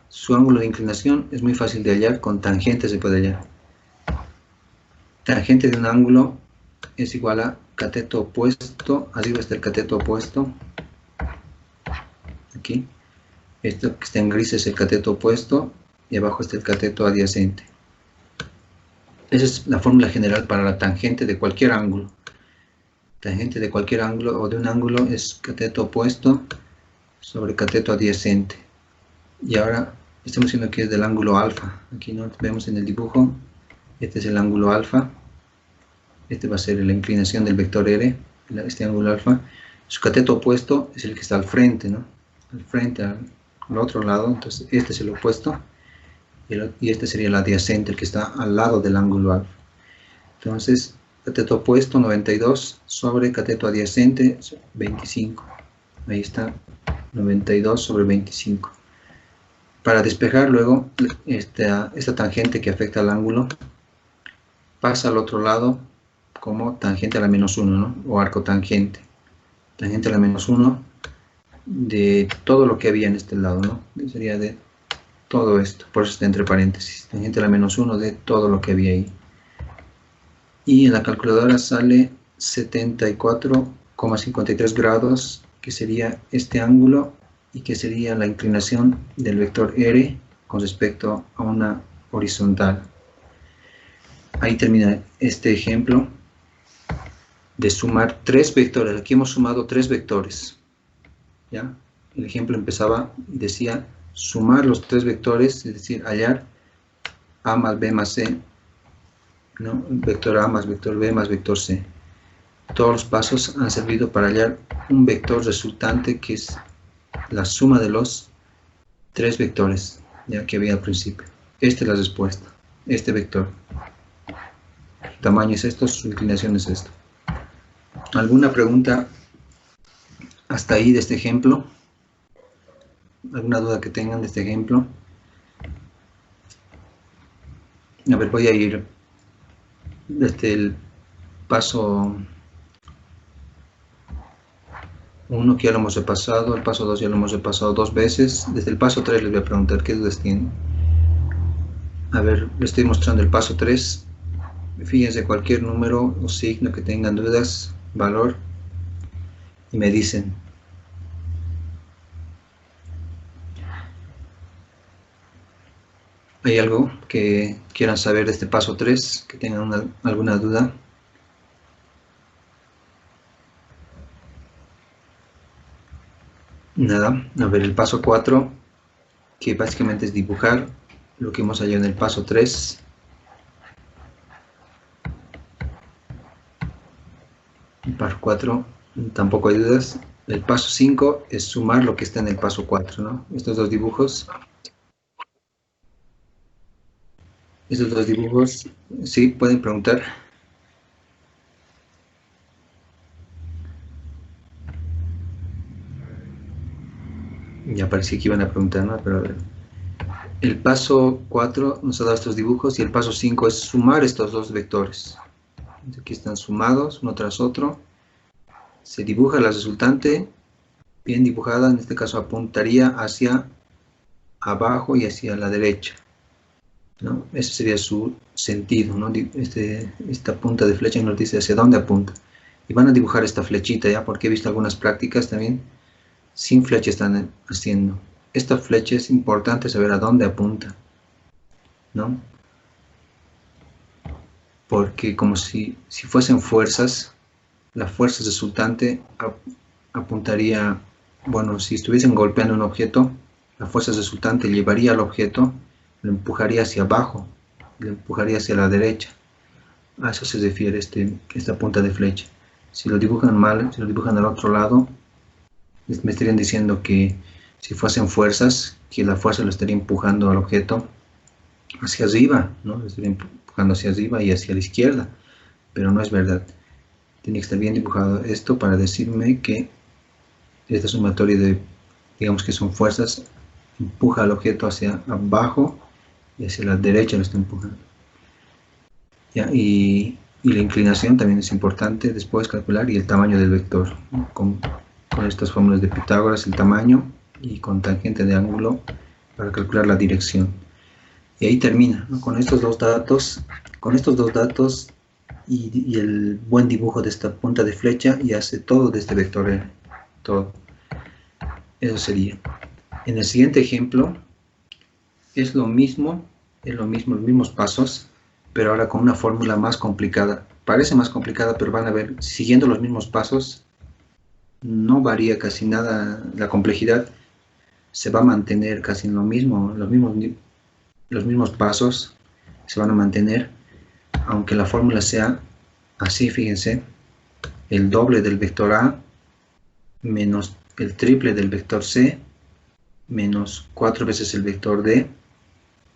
Su ángulo de inclinación es muy fácil de hallar, con tangente se puede hallar. Tangente de un ángulo es igual a cateto opuesto, arriba está el cateto opuesto, aquí, esto que está en gris es el cateto opuesto, y abajo está el cateto adyacente. Esa es la fórmula general para la tangente de cualquier ángulo. Tangente de cualquier ángulo o de un ángulo es cateto opuesto sobre cateto adyacente. Y ahora estamos viendo que es del ángulo alfa. Aquí no vemos en el dibujo, este es el ángulo alfa. Este va a ser la inclinación del vector R, este ángulo alfa. Su cateto opuesto es el que está al frente, ¿no? Al frente, al otro lado. Entonces este es el opuesto y este sería el adyacente, el que está al lado del ángulo alfa. Entonces, cateto opuesto 92 sobre cateto adyacente 25. Ahí está, 92 sobre 25. Para despejar luego esta tangente que afecta al ángulo, pasa al otro lado como tangente a la menos 1, ¿no? O arco tangente. Tangente a la menos 1 de todo lo que había en este lado, ¿no? Sería de todo esto, por eso está entre paréntesis. Tangente a la menos 1 de todo lo que había ahí. Y en la calculadora sale 74,53 grados, que sería este ángulo, y que sería la inclinación del vector R con respecto a una horizontal. Ahí termina este ejemplo de sumar 3 vectores. Aquí hemos sumado 3 vectores, ¿ya? El ejemplo empezaba y decía sumar los 3 vectores, es decir, hallar A más B más C, ¿no? Vector A más vector B más vector C. Todos los pasos han servido para hallar un vector resultante que es la suma de los 3 vectores, ya que había al principio. Esta es la respuesta, este vector. Su tamaño es esto, su inclinación es esto. ¿Alguna pregunta hasta ahí de este ejemplo? ¿Alguna duda que tengan de este ejemplo? A ver, voy a ir desde el paso 1, que ya lo hemos repasado, el paso 2 ya lo hemos repasado 2 veces. Desde el paso 3 les voy a preguntar qué dudas tienen. A ver, les estoy mostrando el paso 3. Fíjense cualquier número o signo que tengan dudas, valor, y me dicen. ¿Hay algo que quieran saber de este paso 3? ¿Que tengan alguna duda? Nada. A ver, el paso 4, que básicamente es dibujar lo que hemos hallado en el paso 3. El paso 4, tampoco hay dudas. El paso 5 es sumar lo que está en el paso 4, ¿no? Estos dos dibujos, sí, pueden preguntar. Ya parecía que iban a preguntar, ¿no? Pero a ver. El paso 4 nos ha dado estos dibujos y el paso 5 es sumar estos dos vectores. Aquí están sumados uno tras otro. Se dibuja la resultante bien dibujada, en este caso apuntaría hacia abajo y hacia la derecha, ¿no? Ese sería su sentido, ¿no? Esta punta de flecha nos dice hacia dónde apunta. Y van a dibujar esta flechita, ¿ya? Porque he visto algunas prácticas también sin flecha están haciendo. Esta flecha es importante saber a dónde apunta, ¿no? Porque como si fuesen fuerzas, la fuerza resultante apuntaría, bueno, si estuviesen golpeando un objeto, la fuerza resultante llevaría al objeto, lo empujaría hacia abajo, lo empujaría hacia la derecha. A eso se refiere esta punta de flecha. Si lo dibujan mal, si lo dibujan al otro lado, me estarían diciendo que si fuesen fuerzas, que la fuerza lo estaría empujando al objeto hacia arriba, ¿no? Lo estaría empujando hacia arriba y hacia la izquierda, pero no es verdad. Tiene que estar bien dibujado esto para decirme que esta sumatoria de, digamos que son fuerzas, empuja al objeto hacia abajo y hacia la derecha lo está empujando. ¿Ya? Y la inclinación también es importante después calcular, y el tamaño del vector, ¿no? Con estas fórmulas de Pitágoras, el tamaño, y con tangente de ángulo para calcular la dirección. Y ahí termina, ¿no? Con estos dos datos y el buen dibujo de esta punta de flecha, y hace todo de este vector R, todo. Eso sería. En el siguiente ejemplo es lo mismo, los mismos pasos, pero ahora con una fórmula más complicada. Parece más complicada, pero van a ver, siguiendo los mismos pasos, no varía casi nada la complejidad, se va a mantener casi lo mismo, los mismos pasos se van a mantener, aunque la fórmula sea así, fíjense, el doble del vector A menos el triple del vector C menos 4 veces el vector D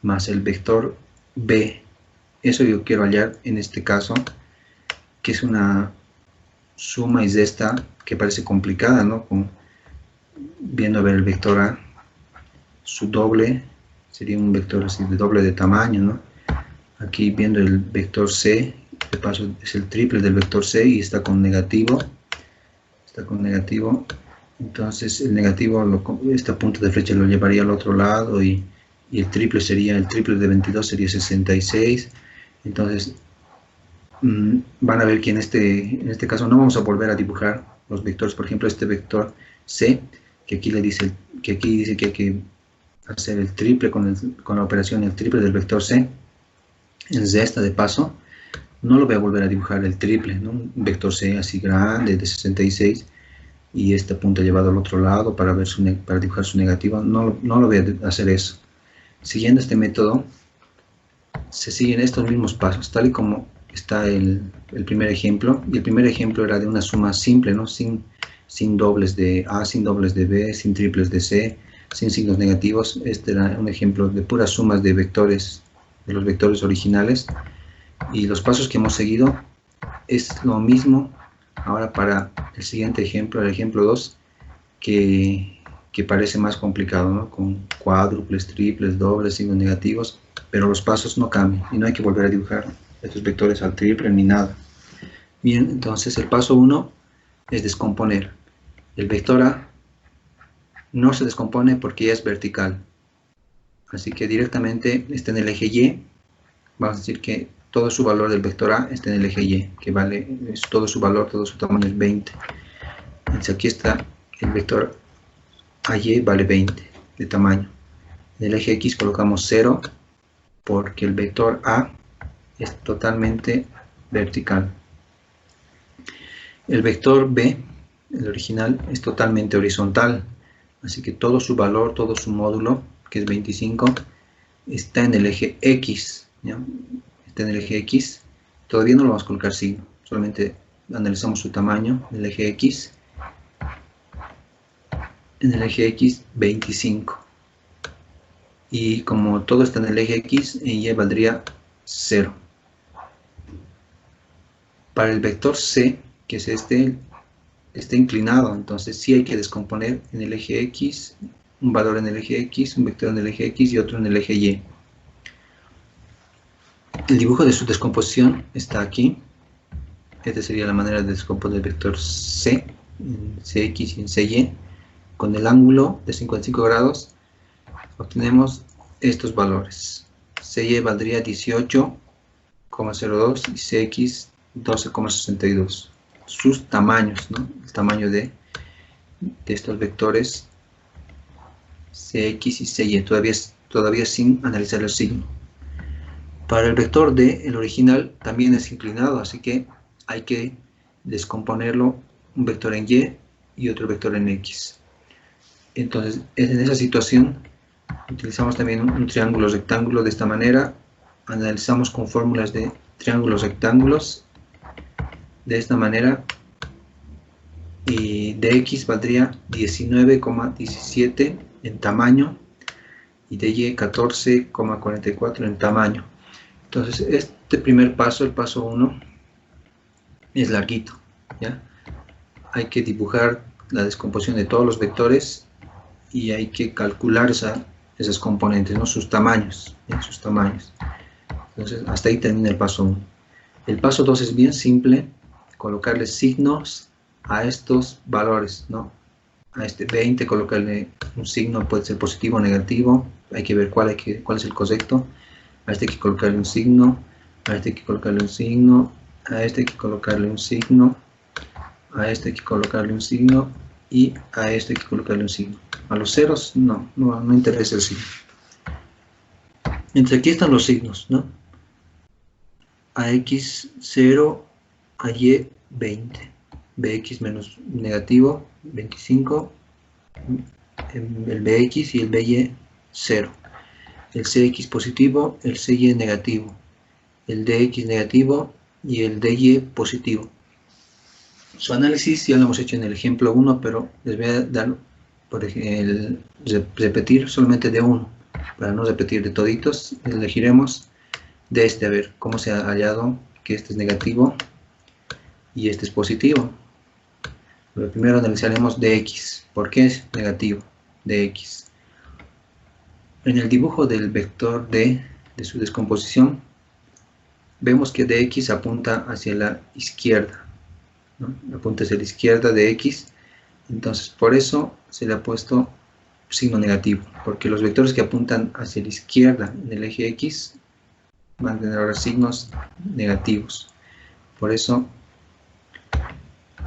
más el vector B. Eso yo quiero hallar en este caso, que es una suma y zesta que parece complicada, ¿no? Viendo a ver el vector A, su doble sería un vector así de doble de tamaño, ¿no? Aquí viendo el vector C, de paso es el triple del vector C y está con negativo. Entonces el negativo, esta punta de flecha lo llevaría al otro lado, y el triple de 22 sería 66. Entonces van a ver que en este caso no vamos a volver a dibujar los vectores. Por ejemplo, este vector C, que aquí dice que hay que hacer el triple con la operación el triple del vector C en zesta de paso, no lo voy a volver a dibujar el triple, ¿no? Un vector C así grande de 66 y esta punta llevado al otro lado para dibujar su negativo, no lo voy a hacer eso. Siguiendo este método se siguen estos mismos pasos, tal y como está el primer ejemplo, y el primer ejemplo era de una suma simple, ¿no? Sin dobles de A, sin dobles de B, sin triples de C, sin signos negativos. Este era un ejemplo de puras sumas de vectores, de los vectores originales, y los pasos que hemos seguido es lo mismo ahora para el siguiente ejemplo, el ejemplo 2, que parece más complicado, ¿no? Con cuádruples, triples, dobles, signos negativos, pero los pasos no cambian y no hay que volver a dibujar estos vectores al triple ni nada. Bien, entonces el paso 1 es descomponer. El vector A no se descompone porque ya es vertical, así que directamente está en el eje Y. Vamos a decir que todo su valor del vector A está en el eje Y, que vale, todo su valor, todo su tamaño es 20. Entonces aquí está el vector AY, vale 20 de tamaño. En el eje X colocamos 0 porque el vector A es totalmente vertical. El vector B, el original, es totalmente horizontal, así que todo su valor, todo su módulo, que es 25, está en el eje X, ¿ya? Está en el eje X. Todavía no lo vamos a colocar signo, solamente analizamos su tamaño en el eje X. En el eje X, 25. Y como todo está en el eje X, en Y valdría 0. Para el vector C, que es está inclinado, entonces sí hay que descomponer en el eje X, un valor en el eje X, un vector en el eje X y otro en el eje Y. El dibujo de su descomposición está aquí. Esta sería la manera de descomponer el vector C, en CX y en CY. Con el ángulo de 55 grados obtenemos estos valores. CY valdría 18,02 y CX 12,62. Sus tamaños, ¿no? El tamaño de estos vectores CX y CY, todavía sin analizar el signo. Para el vector D, el original también es inclinado, así que hay que descomponerlo, un vector en Y y otro vector en X. Entonces, en esa situación, utilizamos también un triángulo rectángulo de esta manera. Analizamos con fórmulas de triángulos rectángulos de esta manera. Y de X valdría 19,17 en tamaño y de Y 14,44 en tamaño. Entonces, este primer paso, el paso 1, es larguito, ¿ya? Hay que dibujar la descomposición de todos los vectores y hay que calcular esas componentes, ¿no? Sus tamaños, ¿ya? Sus tamaños. Entonces, hasta ahí termina el paso 1. El paso 2 es bien simple, colocarle signos a estos valores, ¿no? A este 20, colocarle un signo, puede ser positivo o negativo. hay que ver cuál es el correcto. A este hay que colocarle un signo, a este hay que colocarle un signo, a este hay que colocarle un signo, a este hay que colocarle un signo y a este hay que colocarle un signo. A los ceros no interesa el signo. Entonces aquí están los signos, ¿no? A x0, a y 20, bx menos negativo 25, el bx y el by 0, el cx positivo, el cy negativo, el dx negativo y el dy positivo. Su análisis ya lo hemos hecho en el ejemplo 1, pero les voy a dar, por ejemplo, repetir solamente de uno, para no repetir de toditos. Elegiremos de este, a ver cómo se ha hallado que este es negativo y este es positivo. Pero primero analizaremos dx. ¿Por qué es negativo? Dx. En el dibujo del vector d, de su descomposición, vemos que dx apunta hacia la izquierda, ¿no? Apunta hacia la izquierda de x, entonces por eso se le ha puesto signo negativo, porque los vectores que apuntan hacia la izquierda en el eje x van a tener ahora signos negativos. Por eso,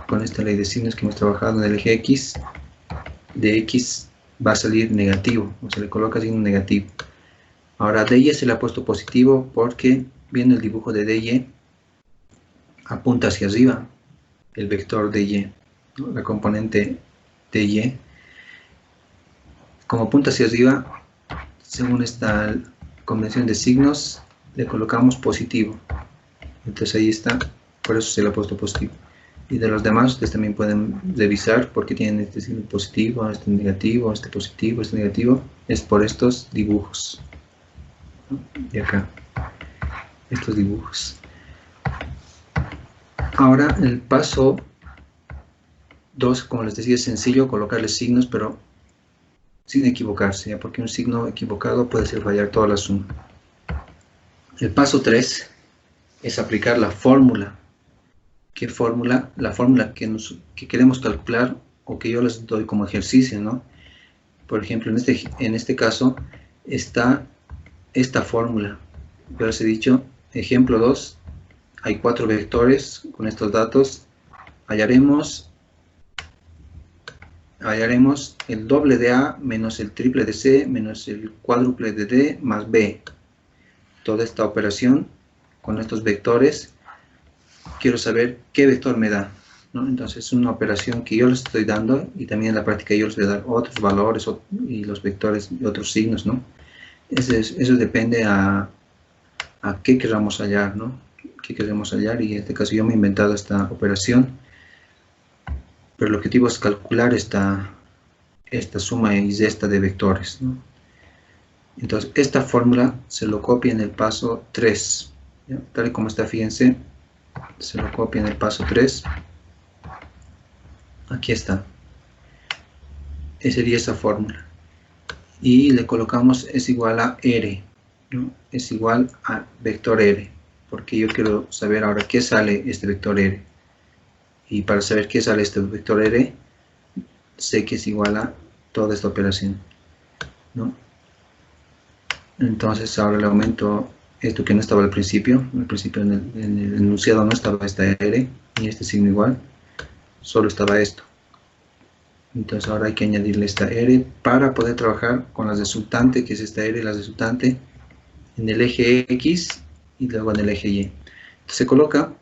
con esta ley de signos que hemos trabajado en el eje x, de x va a salir negativo, o se le coloca signo negativo. Ahora a dy se le ha puesto positivo porque, viendo el dibujo de dy, apunta hacia arriba el vector dy, ¿no? La componente dy. Como apunta hacia arriba, según esta convención de signos, le colocamos positivo. Entonces ahí está, por eso se le ha puesto positivo. Y de los demás ustedes también pueden revisar porque tienen este signo positivo, este negativo, este positivo, este negativo. Es por estos dibujos, ¿no? De acá, estos dibujos. Ahora el paso 2, como les decía, es sencillo colocarle signos, pero sin equivocarse, ¿ya? Porque un signo equivocado puede hacer fallar toda la suma. El paso 3 es aplicar la fórmula. ¿Qué fórmula? La fórmula que queremos calcular o que yo les doy como ejercicio, ¿no? Por ejemplo, en este caso está esta fórmula. Yo les he dicho, ejemplo 2, hay 4 vectores con estos datos. Hallaremos el doble de A menos el triple de C menos el cuádruple de D más B. Toda esta operación con estos vectores, quiero saber qué vector me da, ¿no? Entonces es una operación que yo les estoy dando y también en la práctica yo les voy a dar otros valores y los vectores y otros signos, ¿no? Eso depende a qué queramos hallar, ¿no? ¿Qué queremos hallar? Y en este caso yo me he inventado esta operación, pero el objetivo es calcular esta suma y resta de vectores, ¿no? Entonces esta fórmula se lo copia en el paso 3, ¿ya? Tal y como está, fíjense, se lo copia en el paso 3. Aquí está. Esa sería esa fórmula. Y le colocamos es igual a R, ¿no? Es igual a vector R, porque yo quiero saber ahora qué sale este vector R. Y para saber qué sale este vector R, sé que es igual a toda esta operación, ¿no? Entonces ahora le aumento esto que no estaba al principio. Al principio en el enunciado no estaba esta R, ni este signo igual, solo estaba esto. Entonces ahora hay que añadirle esta R para poder trabajar con la resultante, que es esta R, la resultante, en el eje X y luego en el eje Y. Entonces se coloca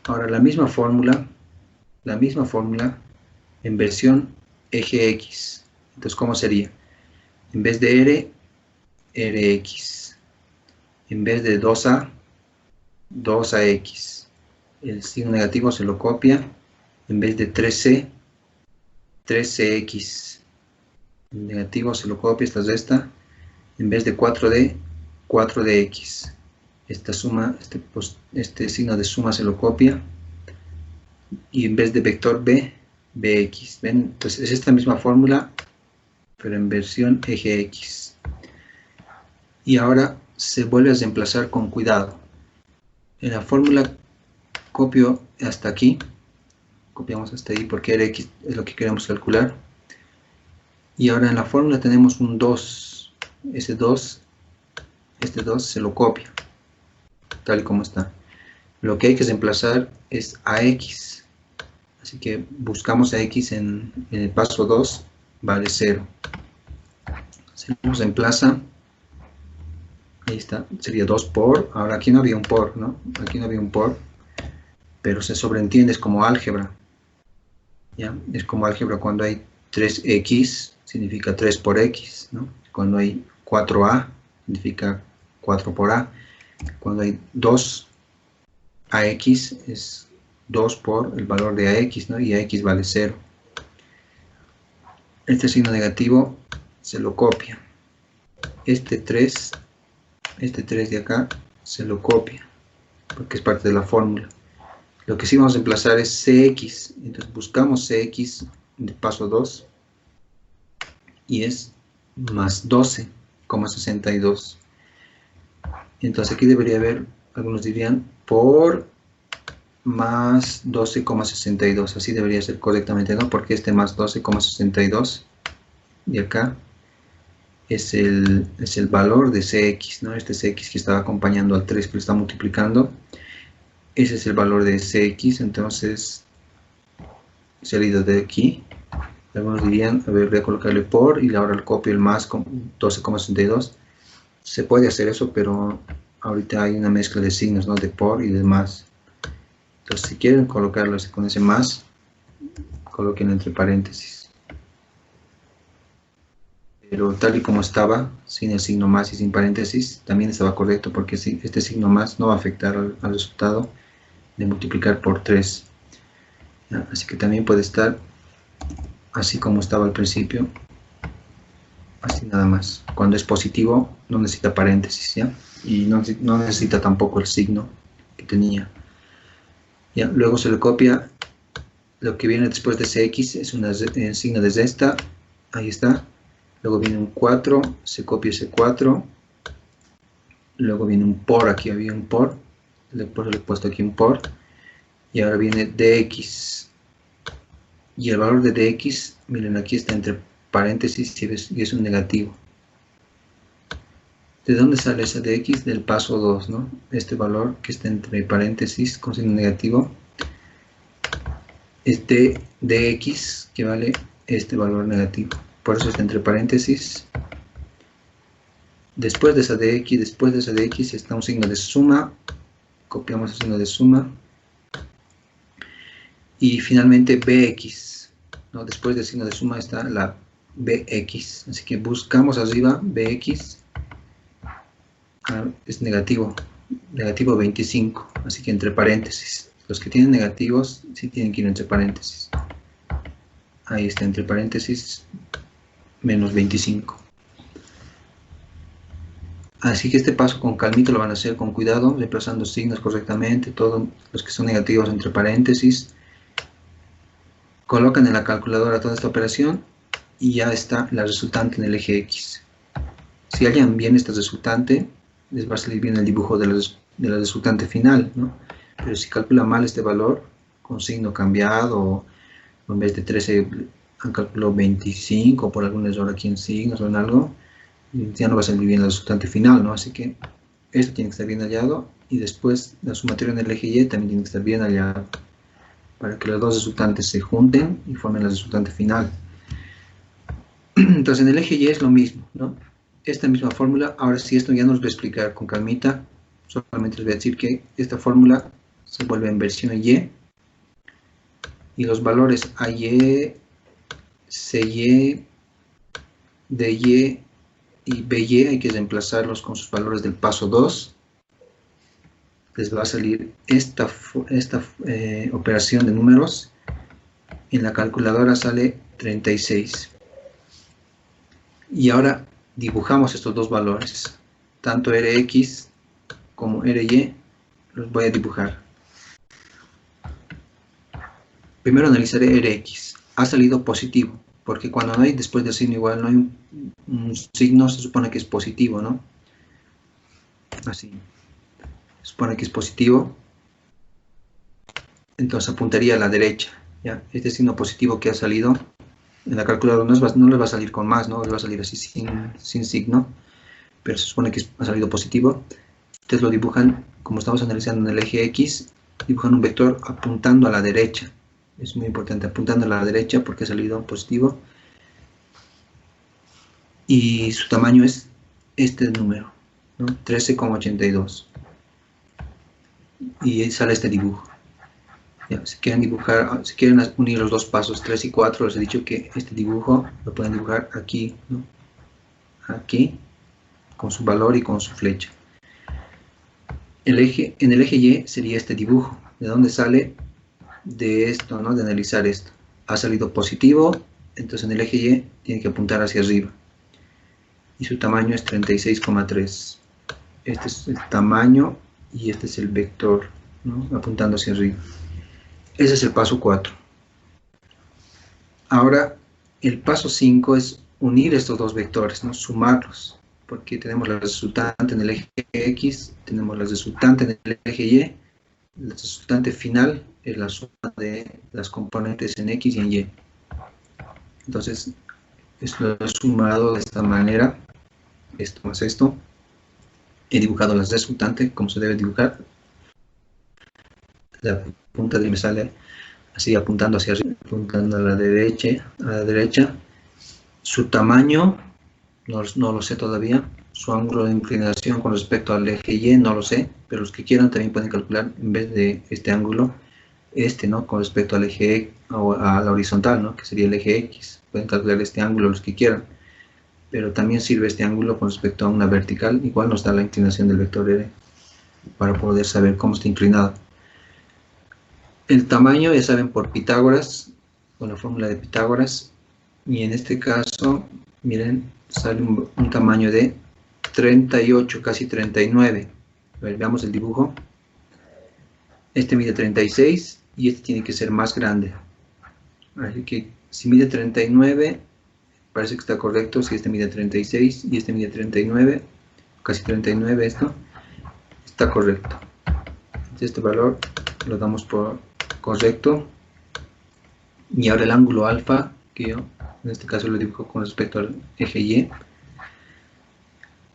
ahora la misma fórmula en versión eje X. Entonces, ¿cómo sería? En vez de R, Rx. En vez de 2A, 2AX. El signo negativo se lo copia. En vez de 3C, 3CX. El negativo se lo copia, esta resta. En vez de 4D, 4DX. Esta suma, este signo de suma se lo copia. Y en vez de vector B, Bx. ¿Ven? Entonces es esta misma fórmula, pero en versión eje X. Y ahora se vuelve a reemplazar con cuidado. En la fórmula copio hasta aquí. Copiamos hasta ahí porque Rx es lo que queremos calcular. Y ahora en la fórmula tenemos un 2. este 2 se lo copia, tal y como está. Lo que hay que reemplazar es a x. Así que buscamos a x en el paso 2, vale 0. Se nos reemplaza, ahí está, sería 2 por, ahora aquí no había un por, ¿no? Aquí no había un por, pero se sobreentiende, es como álgebra. ¿Ya? Es como álgebra cuando hay 3x, significa 3 por x, ¿no? Cuando hay 4a, significa 4 por a. Cuando hay 2ax, es 2 por el valor de ax, ¿no? Y ax vale 0. Este signo negativo se lo copia. Este 3 de acá se lo copia, porque es parte de la fórmula. Lo que sí vamos a reemplazar es cx, entonces buscamos cx de paso 2 y es más 12,62. Entonces aquí debería haber, algunos dirían, por más 12,62, así debería ser correctamente, ¿no? Porque este más 12,62 de acá es el valor de cx, ¿no? Este cx que estaba acompañando al 3 que lo está multiplicando. Ese es el valor de cx, entonces salido de aquí, algunos dirían, a ver, voy a colocarle por y ahora le copio el más con 12,62. Se puede hacer eso, pero ahorita hay una mezcla de signos, ¿no? De por y de más. Entonces si quieren colocarlo con ese más, coloquen entre paréntesis. Pero tal y como estaba, sin el signo más y sin paréntesis, también estaba correcto, porque este signo más no va a afectar al resultado de multiplicar por 3. ¿Ya? Así que también puede estar así como estaba al principio, así nada más. Cuando es positivo no necesita paréntesis, ¿ya? Y no necesita tampoco el signo que tenía. ¿Ya? Luego se le copia lo que viene después de cx, es un signo de esta, ahí está. Luego viene un 4, se copia ese 4. Luego viene un por, aquí había un por le he puesto aquí un por. Y ahora viene dx. Y el valor de dx, miren, aquí está entre paréntesis y es un negativo. ¿De dónde sale esa dx? Del paso 2, ¿no? Este valor que está entre paréntesis con signo negativo es de dx, que vale este valor negativo. Por eso está entre paréntesis. Después de esa dx está un signo de suma. Copiamos el signo de suma. Y finalmente bx, ¿no? Después del signo de suma está la bx. Así que buscamos arriba bx. Es negativo 25. Así que entre paréntesis. Los que tienen negativos sí tienen que ir entre paréntesis. Ahí está, entre paréntesis, menos 25. Así que este paso con calmito lo van a hacer con cuidado, reemplazando signos correctamente, todos los que son negativos entre paréntesis. Colocan en la calculadora toda esta operación y ya está la resultante en el eje X. Si hallan bien esta resultante, les va a salir bien el dibujo de la resultante final, ¿no? Pero si calculan mal este valor, con signo cambiado, o en vez de 13 han calculado 25 por algún error aquí en signos o en algo, ya no va a salir bien la resultante final, ¿no? Así que esto tiene que estar bien hallado y después la sumatoria en el eje Y también tiene que estar bien hallado para que los dos resultantes se junten y formen la resultante final. Entonces en el eje Y es lo mismo, ¿no? Esta misma fórmula, ahora sí esto ya no los voy a explicar con calmita, solamente les voy a decir que esta fórmula se vuelve en versión Y y los valores AY, CY, DY y BY hay que reemplazarlos con sus valores del paso 2. Les va a salir esta operación de números. En la calculadora sale 36. Y ahora dibujamos estos dos valores. Tanto Rx como Ry los voy a dibujar. Primero analizaré Rx. Ha salido positivo, porque cuando no hay después del signo igual, no hay un signo, se supone que es positivo, ¿no? Así. Se supone que es positivo. Entonces apuntaría a la derecha, ¿ya? Este signo positivo que ha salido en la calculadora no les va a salir con más, ¿no? Les va a salir así sin signo. pero se supone que ha salido positivo. Ustedes lo dibujan, como estamos analizando en el eje X, dibujan un vector apuntando a la derecha. Es muy importante, apuntando a la derecha porque ha salido positivo. Y su tamaño es este número, ¿no? 13,82. Y ahí sale este dibujo. Ya, si quieren dibujar, si quieren unir los dos pasos 3 y 4, les he dicho que este dibujo lo pueden dibujar aquí, ¿no? Aquí, con su valor y con su flecha. En el eje Y sería este dibujo. ¿De dónde sale? De esto, ¿no? De analizar esto. Ha salido positivo, entonces en el eje Y tiene que apuntar hacia arriba. Y su tamaño es 36,3. Este es el tamaño y este es el vector, ¿no? Apuntando hacia arriba. Ese es el paso 4. Ahora, el paso 5 es unir estos dos vectores, ¿no? Sumarlos, porque tenemos la resultante en el eje X, tenemos la resultante en el eje Y, la resultante final es la suma de las componentes en X y en Y. Entonces, esto lo he sumado de esta manera, esto más esto. He dibujado la resultante como se debe dibujar. La punta de me sale así apuntando hacia arriba, apuntando a la derecha. Su tamaño no lo sé todavía. Su ángulo de inclinación con respecto al eje Y no lo sé, pero los que quieran también pueden calcular en vez de este ángulo, ¿no? Con respecto al eje o a la horizontal, ¿no? Que sería el eje X. Pueden calcular este ángulo los que quieran, pero también sirve este ángulo con respecto a una vertical. Igual nos da la inclinación del vector R para poder saber cómo está inclinado. El tamaño, ya saben, por Pitágoras, con la fórmula de Pitágoras, y en este caso, miren, sale un tamaño de 38, casi 39. A ver, veamos el dibujo. Este mide 36 y este tiene que ser más grande. Así que si mide 39, parece que está correcto. Si este mide 36 y este mide 39, casi 39 esto, está correcto. Este valor lo damos por correcto. Y ahora el ángulo alfa, que yo en este caso lo dibujo con respecto al eje Y,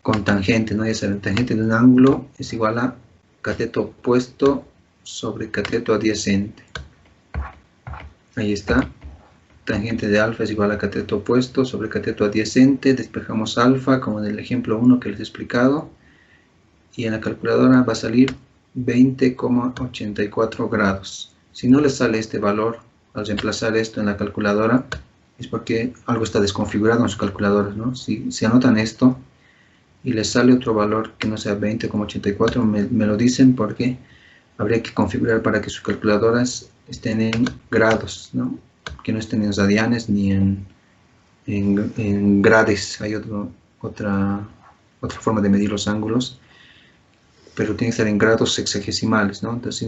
con tangente, ¿no? Ya saben, tangente de un ángulo es igual a cateto opuesto sobre cateto adyacente. Ahí está. Tangente de alfa es igual a cateto opuesto sobre cateto adyacente. Despejamos alfa, como en el ejemplo 1 que les he explicado. Y en la calculadora va a salir 20,84 grados. Si no les sale este valor al reemplazar esto en la calculadora, es porque algo está desconfigurado en sus calculadoras, ¿no? Si anotan esto y les sale otro valor que no sea 20,84, me lo dicen, porque habría que configurar para que sus calculadoras estén en grados, ¿no? Que no estén en radianes ni en grades. Hay otra forma de medir los ángulos, pero tiene que estar en grados sexagesimales, ¿no? Entonces,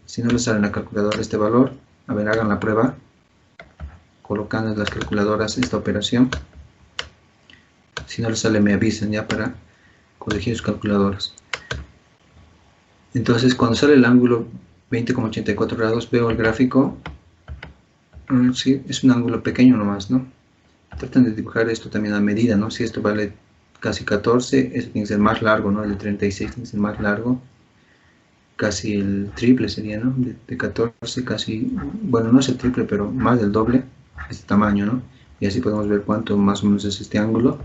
si no les sale en la calculadora este valor, a ver, hagan la prueba colocando en las calculadoras esta operación. Si no les sale, me avisan ya para corregir sus calculadoras. Entonces, cuando sale el ángulo 20,84 grados, veo el gráfico. Sí, es un ángulo pequeño nomás, ¿no? Tratan de dibujar esto también a medida, ¿no? Si esto vale casi 14, este tiene que ser más largo, ¿no? El de 36 tiene que ser más largo. Casi el triple sería, ¿no? De 14, casi, bueno, no es el triple, pero más del doble, este tamaño, ¿no? Y así podemos ver cuánto más o menos es este ángulo.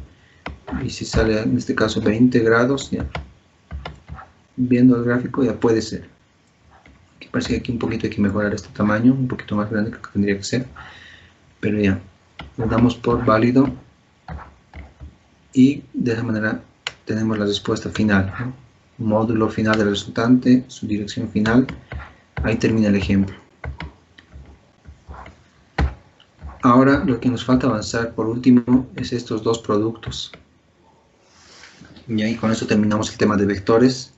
Y si sale en este caso 20 grados, ya viendo el gráfico ya puede ser. Aquí parece que aquí un poquito hay que mejorar este tamaño, un poquito más grande que tendría que ser, pero ya, lo damos por válido y de esa manera tenemos la respuesta final, ¿no? Módulo final del resultante, su dirección final. Ahí termina el ejemplo. Ahora lo que nos falta avanzar por último es estos dos productos. Y ahí con eso terminamos el tema de vectores.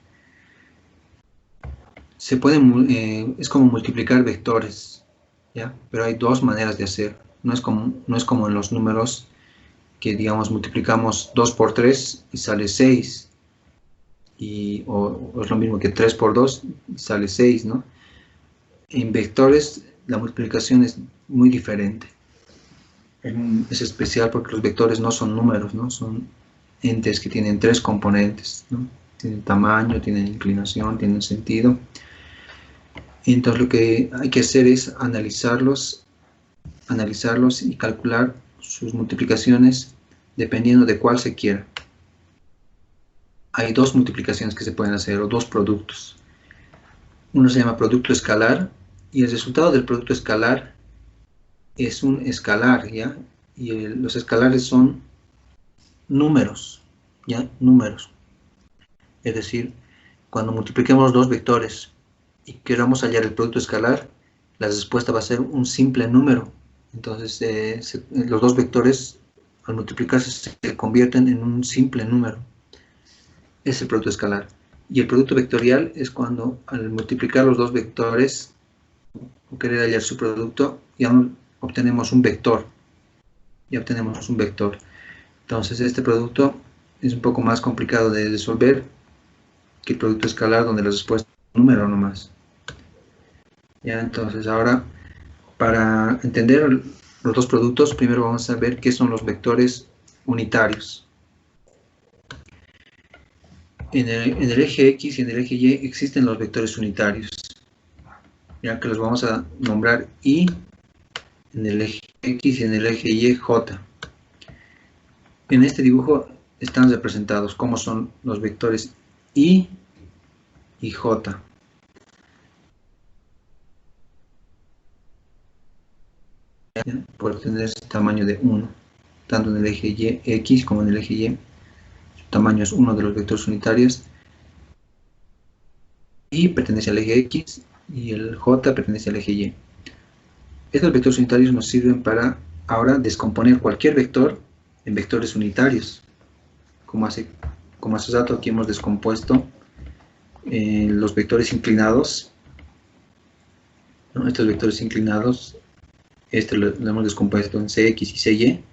Se pueden, es como multiplicar vectores, ¿ya? Pero hay dos maneras de hacer. No es como en los números, que digamos multiplicamos 2 por 3 y sale 6. O es lo mismo que 3 por 2 y sale 6, ¿no? En vectores la multiplicación es muy diferente. Es especial porque los vectores no son números, ¿no? Son entes que tienen tres componentes, ¿no? Tienen tamaño, tienen inclinación, tienen sentido. Entonces lo que hay que hacer es analizarlos y calcular sus multiplicaciones dependiendo de cuál se quiera. Hay dos multiplicaciones que se pueden hacer, o dos productos. Uno se llama producto escalar, y el resultado del producto escalar es un escalar, ¿ya? Y los escalares son números, ¿ya? Números. Es decir, cuando multipliquemos dos vectores y queramos hallar el producto escalar, la respuesta va a ser un simple número. Entonces, los dos vectores, al multiplicarse, se convierten en un simple número. Es el producto escalar. Y el producto vectorial es cuando, al multiplicar los dos vectores, o querer hallar su producto, ya obtenemos un vector. Entonces, este producto es un poco más complicado de resolver que el producto escalar, donde la respuesta es un número nomás. Ya, entonces ahora, para entender los dos productos, primero vamos a ver qué son los vectores unitarios. En el eje X y en el eje Y existen los vectores unitarios, ya que los vamos a nombrar Y en el eje X y en el eje Y, J. En este dibujo están representados cómo son los vectores Y y J. Por tener este tamaño de 1, tanto en el eje Y, X, como en el eje Y. Su tamaño es uno de los vectores unitarios. Y pertenece al eje X y el J pertenece al eje Y. Estos vectores unitarios nos sirven para ahora descomponer cualquier vector en vectores unitarios. Como hace rato aquí hemos descompuesto los vectores inclinados, ¿no? Estos vectores inclinados, este lo hemos descompuesto en Cx y Cy.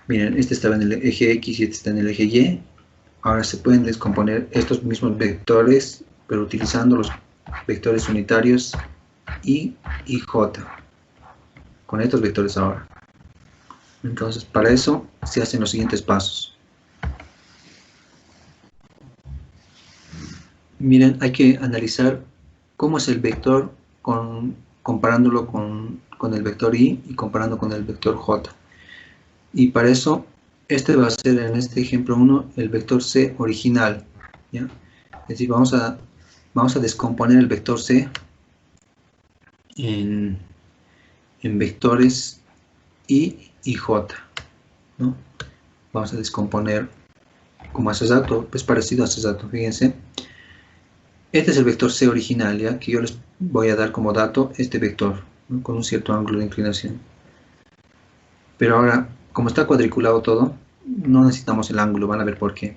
Miren, este estaba en el eje X y este está en el eje Y. Ahora se pueden descomponer estos mismos vectores, pero utilizando los vectores unitarios Y y J. Con estos vectores ahora. Entonces, para eso se hacen los siguientes pasos. Miren, hay que analizar cómo es el vector comparándolo con el vector Y y comparando con el vector J. Y para eso, este va a ser en este ejemplo 1 el vector C original, ¿ya? Es decir, vamos a descomponer el vector C en vectores Y y J, ¿no? Vamos a descomponer como hace rato, pues parecido a hace rato, fíjense. Este es el vector C original, ¿ya? Que yo les voy a dar como dato este vector, ¿no? Con un cierto ángulo de inclinación. Pero ahora, como está cuadriculado todo, no necesitamos el ángulo, van a ver por qué.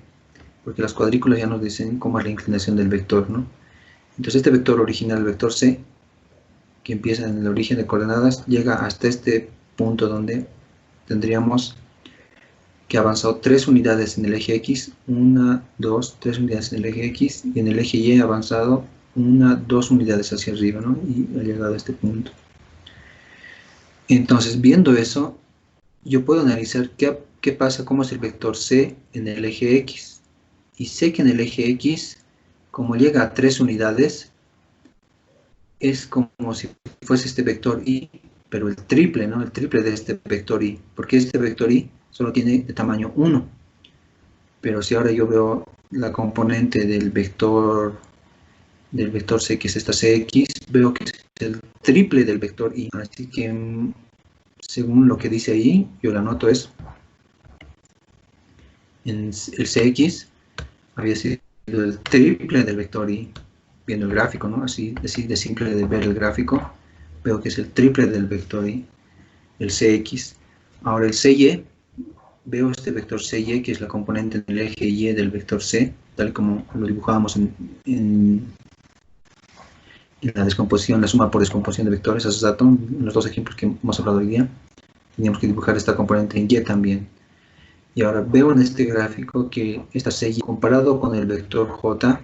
Porque las cuadrículas ya nos dicen cómo es la inclinación del vector, ¿no? Entonces este vector original, el vector C, que empieza en el origen de coordenadas, llega hasta este punto donde tendríamos que ha avanzado 3 unidades en el eje X, 1, 2, 3 unidades en el eje X, y en el eje Y ha avanzado 1, 2 unidades hacia arriba, ¿no? Y ha llegado a este punto. Entonces, viendo eso, yo puedo analizar qué pasa, cómo es el vector C en el eje X. Y sé que en el eje X, como llega a 3 unidades, es como si fuese este vector Y, pero el triple, ¿no? El triple de este vector Y. Porque este vector Y solo tiene de tamaño 1. Pero si ahora yo veo la componente del vector C, que es esta Cx, veo que es el triple del vector Y. Así que, según lo que dice ahí, yo la anoto eso. En el Cx había sido el triple del vector Y. Viendo el gráfico, ¿no? Así de simple de ver el gráfico, veo que es el triple del vector Y, el Cx. Ahora el Cy, veo este vector Cy, que es la componente del eje Y del vector C, tal como lo dibujábamos en la descomposición, la suma por descomposición de vectores, hace rato, en los dos ejemplos que hemos hablado hoy día. Teníamos que dibujar esta componente en Y también. Y ahora veo en este gráfico que esta Cy, comparado con el vector J,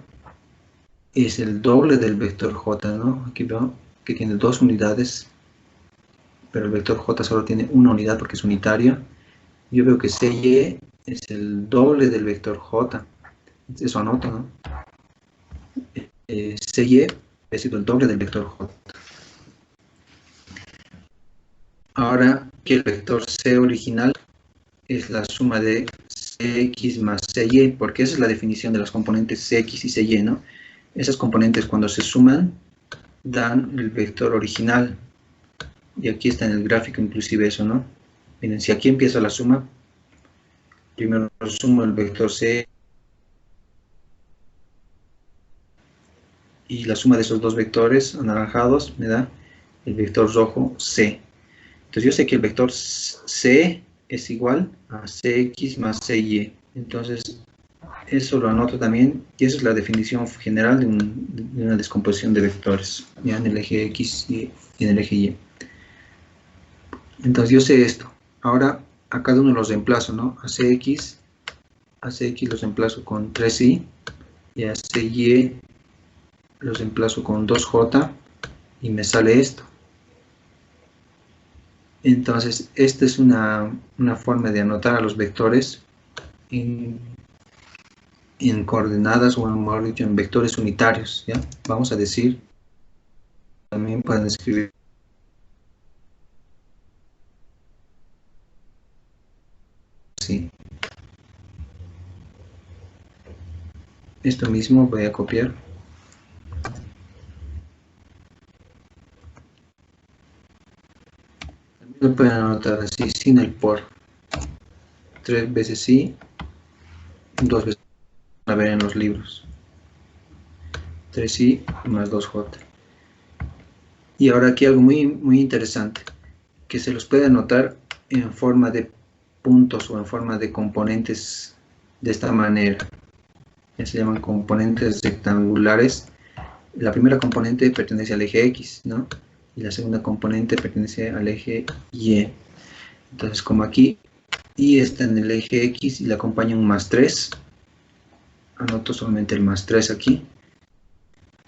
es el doble del vector J, ¿no? Aquí veo que tiene 2 unidades, pero el vector J solo tiene una unidad porque es unitario. Yo veo que Cy es el doble del vector j. Eso anoto, ¿no? CY ha sido el doble del vector j. Ahora que el vector C original es la suma de Cx más Cy, porque esa es la definición de las componentes Cx y Cy, ¿no? Esas componentes cuando se suman dan el vector original. Y aquí está en el gráfico inclusive eso, ¿no? Miren, si aquí empieza la suma, primero sumo el vector C y la suma de esos dos vectores anaranjados me da el vector rojo C. Entonces yo sé que el vector C es igual a Cx más Cy. Entonces eso lo anoto también, y esa es la definición general de una descomposición de vectores, ya en el eje X y en el eje Y. Entonces yo sé esto. Ahora a cada uno los reemplazo, ¿no? A Cx los reemplazo con 3i, y a Cy los reemplazo con 2j, y me sale esto. Entonces esta es una forma de anotar a los vectores en coordenadas, o mejor dicho, en vectores unitarios, ¿ya? Vamos a decir, también pueden escribir así. Esto mismo voy a copiar. También lo pueden anotar así, sin el por. 3 veces sí, 2 veces a ver en los libros. 3i más 2j. Y ahora aquí algo muy interesante, que se los puede anotar en forma de puntos o en forma de componentes de esta manera. Ya se llaman componentes rectangulares. La primera componente pertenece al eje X, ¿no? Y la segunda componente pertenece al eje Y. Entonces, como aquí Y está en el eje X y le acompaña un más 3, anoto solamente el más 3 aquí.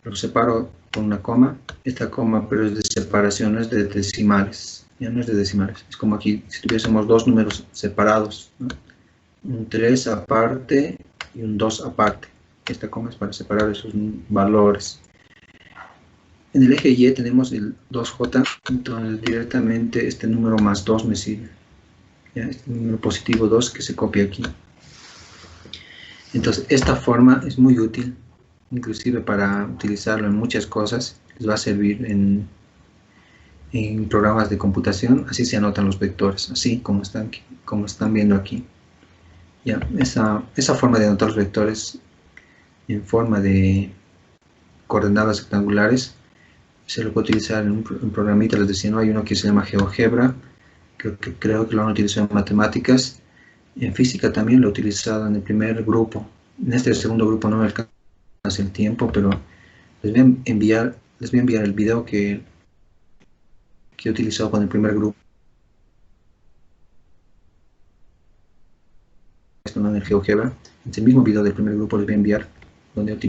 Lo separo con una coma. Esta coma, pero es de separación, no es de decimales. Ya no es de decimales. Es como aquí, si tuviésemos dos números separados, ¿no? Un 3 aparte y un 2 aparte. Esta coma es para separar esos valores. En el eje Y tenemos el 2j, entonces directamente este número más 2 me sirve. ¿Ya? Este número positivo 2 que se copia aquí. Entonces esta forma es muy útil, inclusive para utilizarlo en muchas cosas. Les va a servir en programas de computación. Así se anotan los vectores, así como están viendo aquí. Ya, esa forma de anotar los vectores en forma de coordenadas rectangulares se lo puede utilizar en un programita. Les decía, ¿no? Hay uno que se llama GeoGebra, creo que lo han utilizado en matemáticas. En física también lo he utilizado en el primer grupo. En este segundo grupo no me alcanza el tiempo, pero les voy a enviar el video que he utilizado con el primer grupo. Esto no en el GeoGebra. En el mismo video del primer grupo les voy a enviar donde